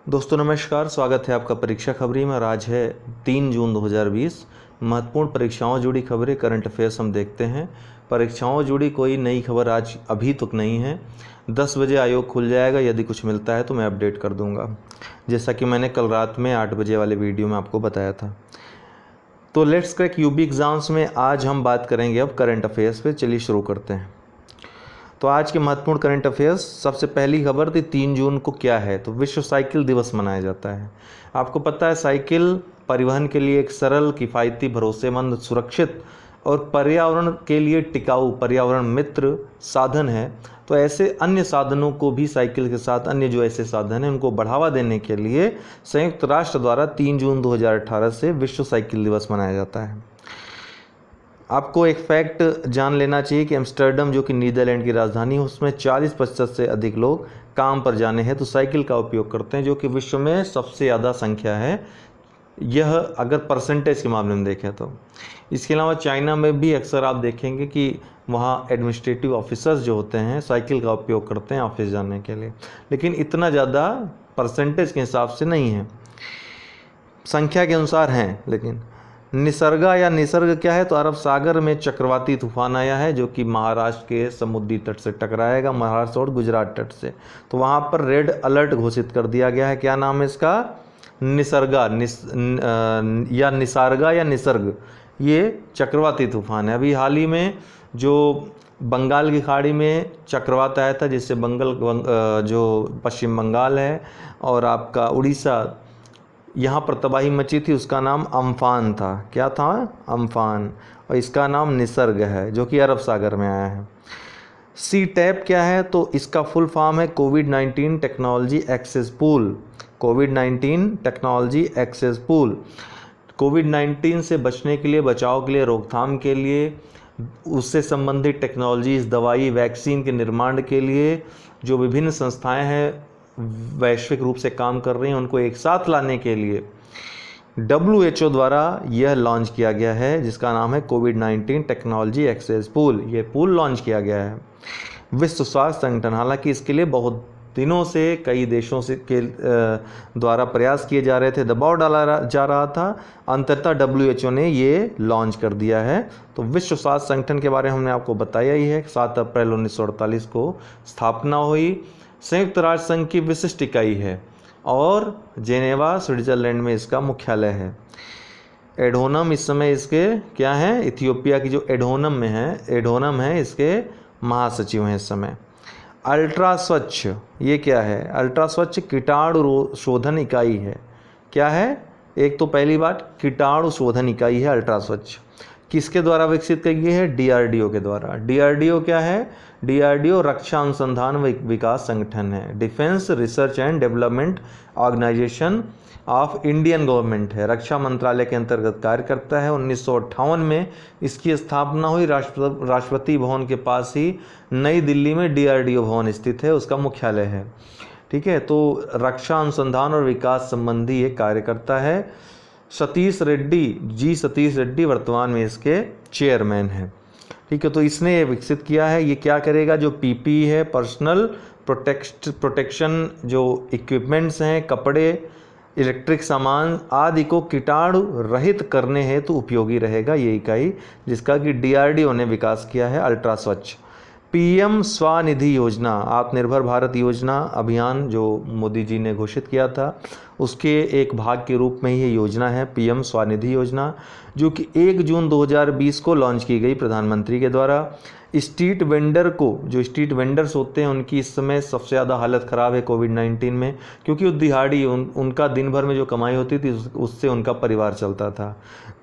दोस्तों नमस्कार, स्वागत है आपका परीक्षा खबरी में। और आज है 3 जून 2020। महत्वपूर्ण परीक्षाओं जुड़ी खबरें, करंट अफेयर्स हम देखते हैं। परीक्षाओं जुड़ी कोई नई खबर आज अभी तक नहीं है। 10 बजे आयोग खुल जाएगा, यदि कुछ मिलता है तो मैं अपडेट कर दूंगा, जैसा कि मैंने कल रात में 8 बजे वाले वीडियो में आपको बताया था। तो लेट्स क्रैक यूपी एग्ज़ाम्स में आज हम बात करेंगे अब करंट अफेयर्स पे। चलिए शुरू करते हैं। तो आज के महत्वपूर्ण करंट अफेयर्स, सबसे पहली खबर थी 3 जून को क्या है, तो विश्व साइकिल दिवस मनाया जाता है। आपको पता है साइकिल परिवहन के लिए एक सरल, किफ़ायती, भरोसेमंद, सुरक्षित और पर्यावरण के लिए टिकाऊ, पर्यावरण मित्र साधन है। तो ऐसे अन्य साधनों को भी, साइकिल के साथ अन्य जो ऐसे साधन हैं उनको बढ़ावा देने के लिए संयुक्त राष्ट्र द्वारा 3 जून 2018 से विश्व साइकिल दिवस मनाया जाता है। आपको एक फैक्ट जान लेना चाहिए कि एम्स्टर्डम, जो कि नीदरलैंड की राजधानी है, उसमें 40% से अधिक लोग काम पर जाने हैं तो साइकिल का उपयोग करते हैं, जो कि विश्व में सबसे ज़्यादा संख्या है, यह अगर परसेंटेज के मामले में देखें तो। इसके अलावा चाइना में भी अक्सर आप देखेंगे कि वहाँ एडमिनिस्ट्रेटिव ऑफिसर्स जो होते हैं साइकिल का उपयोग करते हैं ऑफिस जाने के लिए, लेकिन इतना ज़्यादा परसेंटेज के हिसाब से नहीं है, संख्या के अनुसार हैं। लेकिन निसर्गा या निसर्ग क्या है, तो अरब सागर में चक्रवाती तूफान आया है जो कि महाराष्ट्र के समुद्री तट से टकराएगा, महाराष्ट्र और गुजरात तट से। तो वहाँ पर रेड अलर्ट घोषित कर दिया गया है। क्या नाम है इसका? निसर्गा, या निसर्गा या निसर्ग। ये चक्रवाती तूफान है। अभी हाल ही में जो बंगाल की खाड़ी में चक्रवात आया था, जिससे जो पश्चिम बंगाल है और आपका उड़ीसा, यहाँ पर तबाही मची थी, उसका नाम अम्फान था। क्या था? अम्फान। और इसका नाम निसर्ग है, जो कि अरब सागर में आया है। सी टैप क्या है, तो इसका फुल फॉर्म है कोविड-19 टेक्नोलॉजी एक्सेस पूल। कोविड-19 टेक्नोलॉजी एक्सेस पूल। कोविड-19 से बचने के लिए, बचाव के लिए, रोकथाम के लिए, उससे संबंधित टेक्नोलॉजीज, दवाई, वैक्सीन के निर्माण के लिए जो विभिन्न संस्थाएं हैं वैश्विक रूप से काम कर रही हैं, उनको एक साथ लाने के लिए WHO द्वारा यह लॉन्च किया गया है, जिसका नाम है कोविड-19 टेक्नोलॉजी एक्सेस पूल। ये पूल लॉन्च किया गया है विश्व स्वास्थ्य संगठन। हालांकि इसके लिए बहुत दिनों से कई देशों से के द्वारा प्रयास किए जा रहे थे, दबाव डाला जा रहा था। अंततः WHO ने ये लॉन्च कर दिया है। तो विश्व स्वास्थ्य संगठन के बारे में हमने आपको बताया ही है। 7 अप्रैल 1948 को स्थापना हुई। संयुक्त राष्ट्र संघ की विशिष्ट इकाई है और जेनेवा, स्विट्जरलैंड में इसका मुख्यालय है। एडोनम इस समय इसके क्या हैं, इथियोपिया की जो एडोनम है, इसके महासचिव हैं इस समय। अल्ट्रा स्वच्छ, ये क्या है? अल्ट्रा स्वच्छ कीटाणु शोधन इकाई है। क्या है? एक तो पहली बात, कीटाणु शोधन इकाई है अल्ट्रा स्वच्छ। किसके द्वारा विकसित की गई है? DRDO के द्वारा। DRDO क्या है? DRDO रक्षा अनुसंधान व विकास संगठन है, defence research and development organisation of Indian government है, रक्षा मंत्रालय के अंतर्गत कार्य करता है। 1958 में इसकी स्थापना हुई। राष्ट्रपति भवन के पास ही नई दिल्ली में DRDO भवन स्थित है, उसका मुख्यालय है। ठीक है, तो रक्षा अनुसंधान और विकास संबंधी ये कार्य करता है। सतीश रेड्डी वर्तमान में इसके चेयरमैन हैं। ठीक है, तो इसने ये विकसित किया है। ये क्या करेगा? जो PPE है, पर्सनल प्रोटेक्शन जो इक्विपमेंट्स हैं, कपड़े, इलेक्ट्रिक सामान आदि को कीटाणु रहित करने हेतु उपयोगी रहेगा ये इकाई, जिसका कि DRDO ने विकास किया है। अल्ट्रा स्वच्छ। PM स्वनिधि योजना, आत्मनिर्भर भारत योजना अभियान जो मोदी जी ने घोषित किया था, उसके एक भाग के रूप में ही ये योजना है PM स्वनिधि योजना, जो कि 1 जून 2020 को लॉन्च की गई प्रधानमंत्री के द्वारा। स्ट्रीट वेंडर को, जो स्ट्रीट वेंडर्स होते हैं, उनकी इस समय सबसे ज़्यादा हालत ख़राब है कोविड-19 में, क्योंकि वो दिहाड़ी, उनका दिन भर में जो कमाई होती थी उससे उनका परिवार चलता था।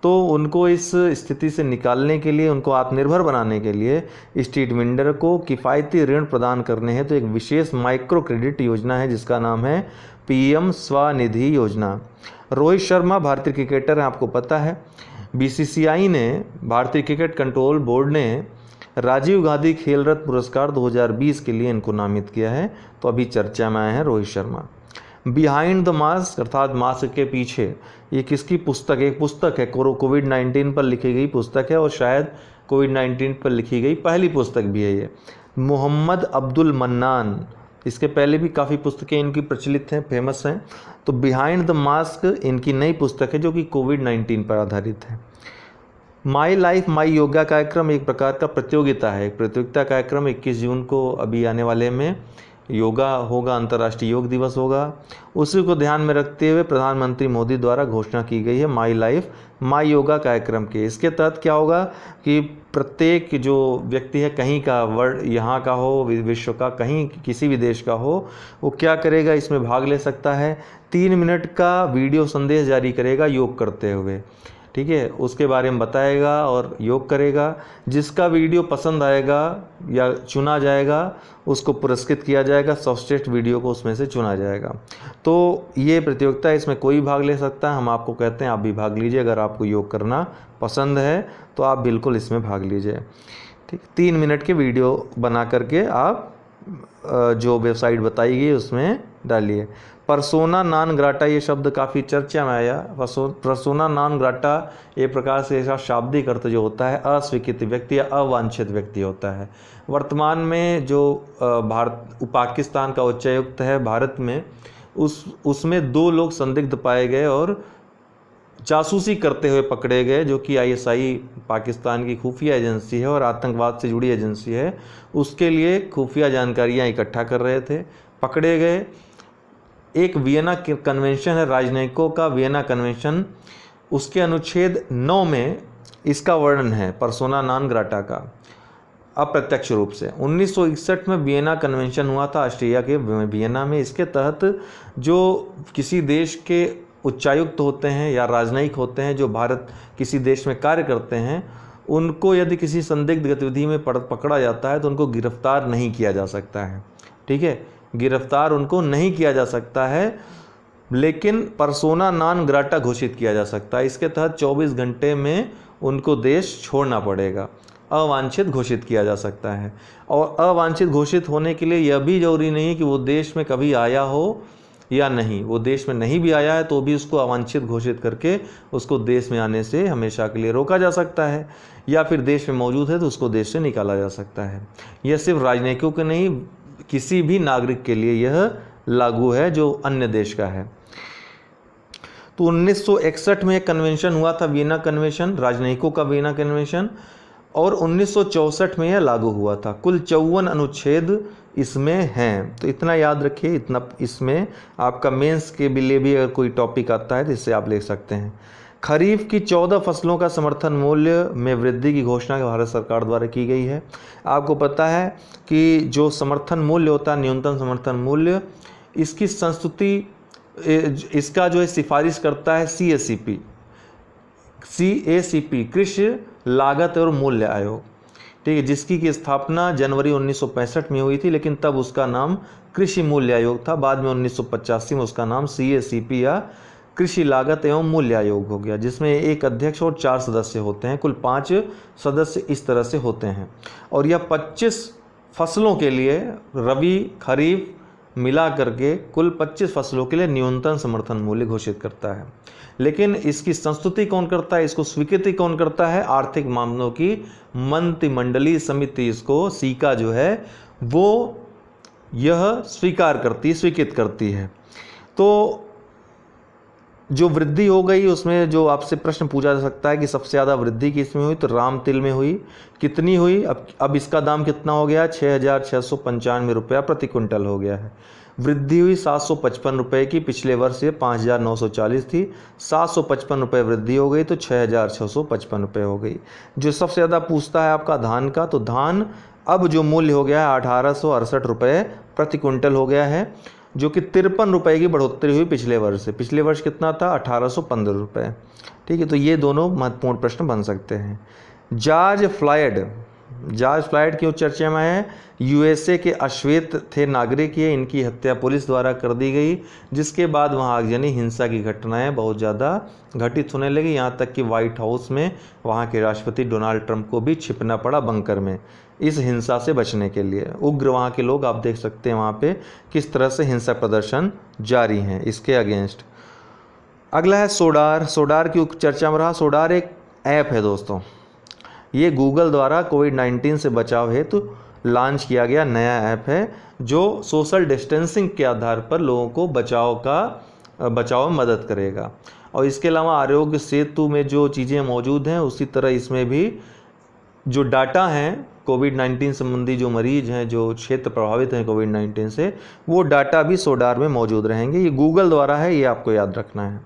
तो उनको इस स्थिति से निकालने के लिए, उनको आत्मनिर्भर बनाने के लिए स्ट्रीट वेंडर को किफ़ायती ऋण प्रदान करने हैं तो एक विशेष माइक्रो क्रेडिट योजना है, जिसका नाम है PM स्वनिधि योजना। रोहित शर्मा भारतीय क्रिकेटर हैं, आपको पता है। BCCI ने, भारतीय क्रिकेट कंट्रोल बोर्ड ने राजीव गांधी खेल रत्न पुरस्कार 2020 के लिए इनको नामित किया है। तो अभी चर्चा में आए हैं Rohit Sharma. Behind the mask, अर्थात मास्क के पीछे, ये किसकी पुस्तक? एक पुस्तक है, कोविड-19 पर लिखी गई पुस्तक है और शायद कोविड-19 पर लिखी गई पहली पुस्तक भी है ये। मोहम्मद अब्दुल मन्नान इसके पहले भी काफ़ी पुस्तकें इनकी प्रचलित हैं, फेमस हैं। तो बिहाइंड द मास्क इनकी नई पुस्तक है जो कि कोविड-19 पर आधारित है। माई लाइफ माई योगा कार्यक्रम एक प्रकार का प्रतियोगिता है, एक प्रतियोगिता कार्यक्रम 21 जून को अभी आने वाले में योगा होगा, अंतर्राष्ट्रीय योग दिवस होगा। उसी को ध्यान में रखते हुए प्रधानमंत्री मोदी द्वारा घोषणा की गई है माई लाइफ माई योगा कार्यक्रम के। इसके तहत क्या होगा कि प्रत्येक जो व्यक्ति है, कहीं का, वर्ल्ड यहाँ का हो, विश्व का, कहीं किसी भी देश का हो, वो क्या करेगा, इसमें भाग ले सकता है। 3 मिनट का वीडियो संदेश जारी करेगा योग करते हुए, ठीक है, उसके बारे में बताएगा और योग करेगा। जिसका वीडियो पसंद आएगा या चुना जाएगा उसको पुरस्कृत किया जाएगा, सर्वश्रेष्ठ वीडियो को उसमें से चुना जाएगा। तो ये प्रतियोगिता है, इसमें कोई भाग ले सकता है। हम आपको कहते हैं आप भी भाग लीजिए, अगर आपको योग करना पसंद है तो आप बिल्कुल इसमें भाग लीजिए, ठीक। 3 मिनट के वीडियो बना करके आप जो वेबसाइट बताई गई उसमें डालिए। परसोना नॉन ग्राटा, ये शब्द काफ़ी चर्चा में आया। परसोना नॉन ग्राटा एक प्रकार से ऐसा शाब्दिक अर्थ जो होता है अस्वीकृत व्यक्ति या अवांछित व्यक्ति होता है। वर्तमान में जो पाकिस्तान का उच्चायुक्त है भारत में, उसमें 2 लोग संदिग्ध पाए गए और जासूसी करते हुए पकड़े गए, जो कि ISI पाकिस्तान की खुफिया एजेंसी है और आतंकवाद से जुड़ी एजेंसी है, उसके लिए खुफिया जानकारियां इकट्ठा कर रहे थे, पकड़े गए। एक वियना कन्वेंशन है, राजनयिकों का वियना कन्वेंशन, उसके अनुच्छेद 9 में इसका वर्णन है परसोना नॉन ग्राटा का अप्रत्यक्ष रूप से। 1961 में वियना कन्वेंशन हुआ था ऑस्ट्रिया के वियना में। इसके तहत जो किसी देश के उच्चायुक्त होते हैं या राजनयिक होते हैं जो भारत किसी देश में कार्य करते हैं, उनको यदि किसी संदिग्ध गतिविधि में पकड़ा जाता है तो उनको गिरफ्तार नहीं किया जा सकता है, ठीक है, गिरफ्तार उनको नहीं किया जा सकता है, लेकिन परसोना नॉन ग्राटा घोषित किया जा सकता है। इसके तहत 24 घंटे में उनको देश छोड़ना पड़ेगा, अवांछित घोषित किया जा सकता है। और अवांछित घोषित होने के लिए यह भी जरूरी नहीं है कि वो देश में कभी आया हो या नहीं। वो देश में नहीं भी आया है तो भी उसको अवांछित घोषित करके उसको देश में आने से हमेशा के लिए रोका जा सकता है, या फिर देश में मौजूद है तो उसको देश से निकाला जा सकता है। यह सिर्फ राजनयिकों के नहीं, किसी भी नागरिक के लिए यह लागू है जो अन्य देश का है। तो 1961 में एक कन्वेंशन हुआ था, वियना कन्वेंशन, राजनयिकों का वियना कन्वेंशन, और 1964 में यह लागू हुआ था। कुल 54 अनुच्छेद इसमें हैं, तो इतना याद रखिए। इतना इसमें आपका मेंस के लिए भी अगर कोई टॉपिक आता है तो इससे आप ले सकते हैं। खरीफ की 14 फसलों का समर्थन मूल्य में वृद्धि की घोषणा भारत सरकार द्वारा की गई है। आपको पता है कि जो समर्थन मूल्य होता है, न्यूनतम समर्थन मूल्य, इसकी संस्तुति, इसका जो है सिफारिश करता है CACP, कृषि लागत और मूल्य आयोग, ठीक है, जिसकी की स्थापना जनवरी 1965 में हुई थी, लेकिन तब उसका नाम कृषि मूल्य आयोग था। बाद में 1985 में उसका नाम CACP या कृषि लागत एवं मूल्य आयोग हो गया, जिसमें एक अध्यक्ष और 4 सदस्य होते हैं। कुल 5 सदस्य इस तरह से होते हैं, और यह 25 फसलों के लिए, रबी खरीफ मिला करके कुल 25 फसलों के लिए न्यूनतम समर्थन मूल्य घोषित करता है। लेकिन इसकी संस्तुति कौन करता है, इसको स्वीकृति कौन करता है? आर्थिक मामलों की मंत्रिमंडलीय समिति, इसको सीका जो है वो यह स्वीकृत करती है। तो जो वृद्धि हो गई उसमें जो आपसे प्रश्न पूछा जा सकता है कि सबसे ज़्यादा वृद्धि किसमें हुई, तो राम तिल में हुई। कितनी हुई? अब इसका दाम कितना हो गया? 6,695 रुपया प्रति क्विंटल हो गया है। वृद्धि हुई 755 रुपये की, पिछले वर्ष ये 5,940 थी, 755 रुपये वृद्धि हो गई तो 6,655 रुपये हो गई। जो सबसे ज़्यादा पूछता है आपका धान का, तो धान अब जो मूल्य हो गया है 1,868 रुपये प्रति क्विंटल हो गया है, जो कि 53 रुपये की बढ़ोतरी हुई पिछले वर्ष से। पिछले वर्ष कितना था? 1,815 रुपये। ठीक है, तो ये दोनों महत्वपूर्ण प्रश्न बन सकते हैं। जॉर्ज फ्लॉयड क्यों चर्चा में है? USA के अश्वेत थे नागरिक, ये इनकी हत्या पुलिस द्वारा कर दी गई, जिसके बाद वहाँ आगजनी हिंसा की घटनाएं बहुत ज़्यादा घटित होने लगी। यहाँ तक कि व्हाइट हाउस में वहाँ के राष्ट्रपति डोनाल्ड ट्रंप को भी छिपना पड़ा बंकर में, इस हिंसा से बचने के लिए। उग्र वहाँ के लोग, आप देख सकते हैं वहाँ पे किस तरह से हिंसा प्रदर्शन जारी हैं इसके अगेंस्ट। अगला है सोडार की चर्चा में रहा। सोडार एक ऐप है दोस्तों, ये गूगल द्वारा कोविड-19 से बचाव हेतु लॉन्च किया गया नया ऐप है जो सोशल डिस्टेंसिंग के आधार पर लोगों को बचाव में मदद करेगा। और इसके अलावा आरोग्य सेतु में जो चीज़ें मौजूद हैं उसी तरह इसमें भी जो डाटा हैं कोविड-19 संबंधी जो मरीज हैं, जो क्षेत्र प्रभावित हैं कोविड-19 से, वो डाटा भी सोडार में मौजूद रहेंगे। ये गूगल द्वारा है, ये आपको याद रखना है।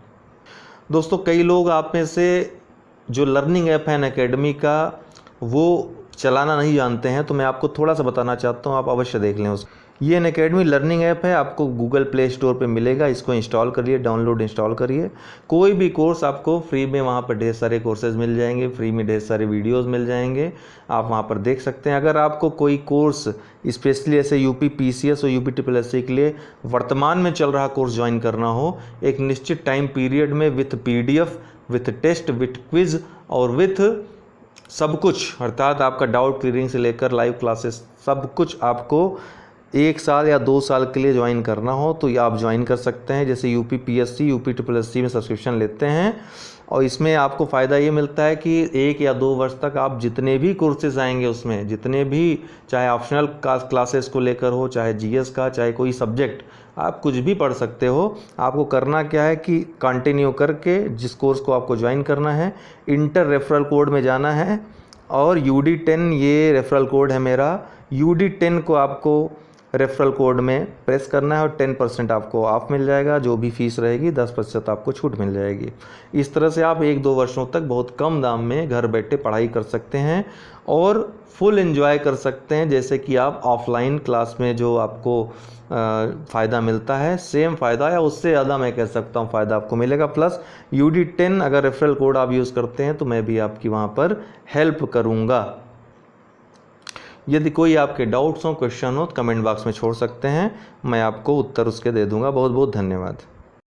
दोस्तों, कई लोग आप में से जो लर्निंग ऐप है अनअकैडमी का वो चलाना नहीं जानते हैं, तो मैं आपको थोड़ा सा बताना चाहता हूँ, आप अवश्य देख लें उसको। ये अनअकैडमी लर्निंग ऐप है, आपको गूगल प्ले स्टोर पे मिलेगा। इसको इंस्टॉल करिए, डाउनलोड इंस्टॉल करिए। कोई भी कोर्स आपको फ्री में, वहाँ पर ढेर सारे कोर्सेज मिल जाएंगे, फ्री में ढेर सारे वीडियोस मिल जाएंगे, आप वहाँ पर देख सकते हैं। अगर आपको कोई कोर्स स्पेशली ऐसे यूपी पीसीएस और यूपी ट्रिपल के लिए वर्तमान में चल रहा कोर्स ज्वाइन करना हो, एक निश्चित टाइम पीरियड में with PDF, with test, with quiz और विथ सब कुछ, अर्थात आपका डाउट क्लियरिंग से लेकर लाइव क्लासेस सब कुछ आपको 1 साल या 2 साल के लिए ज्वाइन करना हो तो ये आप ज्वाइन कर सकते हैं। जैसे यूपी PSC, यूपी ट्रिपल में सब्सक्रिप्शन लेते हैं और इसमें आपको फ़ायदा ये मिलता है कि 1 या 2 वर्ष तक आप जितने भी कोर्सेज आएंगे उसमें, जितने भी, चाहे ऑप्शनल क्लासेस को लेकर हो, चाहे GS का, चाहे कोई सब्जेक्ट, आप कुछ भी पढ़ सकते हो। आपको करना क्या है कि कंटिन्यू करके जिस कोर्स को आपको ज्वाइन करना है, इंटर रेफरल कोड में जाना है और UD10 ये रेफरल कोड है मेरा। UD10 को आपको रेफरल कोड में प्रेस करना है और 10% आपको ऑफ मिल जाएगा। जो भी फीस रहेगी 10% आपको छूट मिल जाएगी। इस तरह से आप 1-2 वर्षों तक बहुत कम दाम में घर बैठे पढ़ाई कर सकते हैं और फुल एंजॉय कर सकते हैं, जैसे कि आप ऑफलाइन क्लास में जो आपको फ़ायदा मिलता है, सेम फ़ायदा या उससे ज़्यादा मैं कह सकता हूँ फ़ायदा आपको मिलेगा। प्लस UD10 अगर रेफरल कोड आप यूज़ करते हैं तो मैं भी आपकी वहाँ पर हेल्प करूँगा। यदि कोई आपके डाउट्स हो, क्वेश्चन हो तो कमेंट बॉक्स में छोड़ सकते हैं, मैं आपको उत्तर उसके दे दूँगा। बहुत बहुत धन्यवाद।